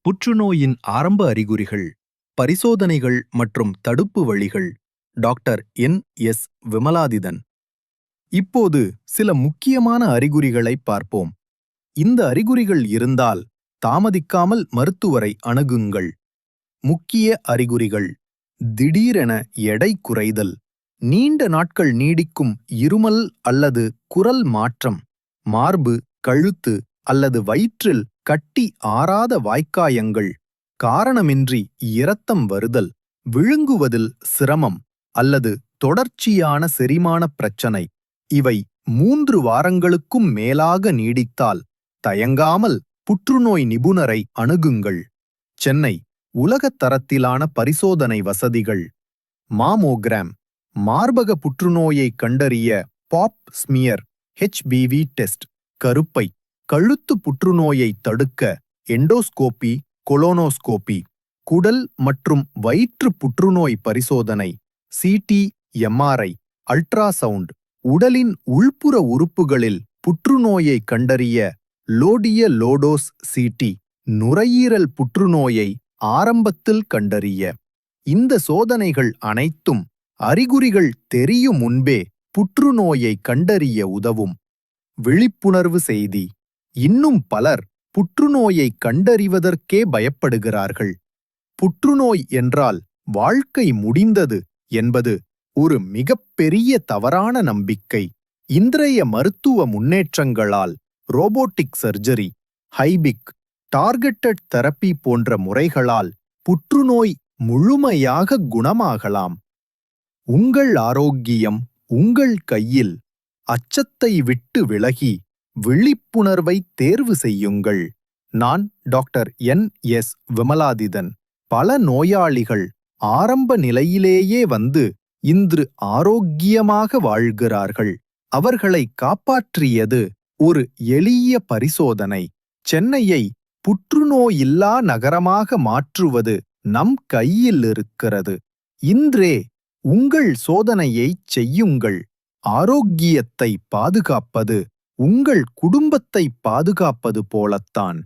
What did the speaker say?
புற்றுநோயின் ஆரம்ப அறிகுறிகள், பரிசோதனைகள் மற்றும் தடுப்பு வழிகள். டாக்டர் என். விமலாதிதன். இப்போது சில முக்கியமான அறிகுறிகளை பார்ப்போம். இந்த அறிகுறிகள் இருந்தால் தாமதிக்காமல் மருத்துவரை அணுகுங்கள். முக்கிய அறிகுறிகள்: திடீரென எடை குறைதல், நீண்ட நாட்கள் நீடிக்கும் இருமல் அல்லது குரல் மாற்றம், மார்பு, கழுத்து அல்லது வயிற்றில் கட்டி ஆறாத வாய்க்காயங்கள், காரணமின்றி இரத்தம் வருதல், விழுங்குவதில் சிரமம் அல்லது தொடர்ச்சியான செரிமான பிரச்சனை. இவை 3 வாரங்களுக்கும் மேலாக நீடித்தால் தயங்காமல் புற்றுநோய் நிபுணரை அணுகுங்கள். சென்னை உலகத் தரத்திலான பரிசோதனை வசதிகள்: மாமோகிராம், மார்பக புற்றுநோயை கண்டறிய பாப் ஸ்மியர் HPV டெஸ்ட், கருப்பை, கழுத்து புற்றுநோயை தடுக்க எண்டோஸ்கோபி, கொலோனோஸ்கோபி, குடல் மற்றும் வயிற்று புற்றுநோய் பரிசோதனை, CT, MRI, அல்ட்ராசவுண்ட், உடலின் உள்புற உறுப்புகளில் புற்றுநோயை கண்டறிய லோடிய லோடோஸ் CT, நுரையீரல் புற்றுநோயை ஆரம்பத்தில் கண்டறிய. இந்த சோதனைகள் அனைத்தும் அறிகுறிகள் தெரியும் முன்பே புற்றுநோயை கண்டறிய உதவும். விழிப்புணர்வு செய்தி: இன்னும் பலர் புற்றுநோயை கண்டறிவதற்கே பயப்படுகிறார்கள். புற்றுநோய் என்றால் வாழ்க்கை முடிந்தது என்பது ஒரு மிகப்பெரிய தவறான நம்பிக்கை. இன்றைய மருத்துவ முன்னேற்றங்களால் ரோபோட்டிக் சர்ஜரி, ஹைபிக், டார்கெட்டட் தெரப்பி போன்ற முறைகளால் புற்றுநோய் முழுமையாக குணமாகலாம். உங்கள் ஆரோக்கியம் உங்கள் கையில். அச்சத்தை விட்டு விலகி விழிப்புணர்வை தேர்வு செய்யுங்கள். நான் டாக்டர் என். விமலாதிதன். பல நோயாளிகள் ஆரம்ப நிலையிலேயே வந்து இன்று ஆரோக்கியமாக வாழ்கிறார்கள். அவர்களை காப்பாற்றியது ஒரு எளிய பரிசோதனை. சென்னையை புற்றுநோயில்லா நகரமாக மாற்றுவது நம் கையில் இருக்கிறது. இன்றே உங்கள் சோதனையைச் செய்யுங்கள். ஆரோக்கியத்தை பாதுகாப்பது உங்கள் குடும்பத்தை பாதுகாப்பது போலத்தான்.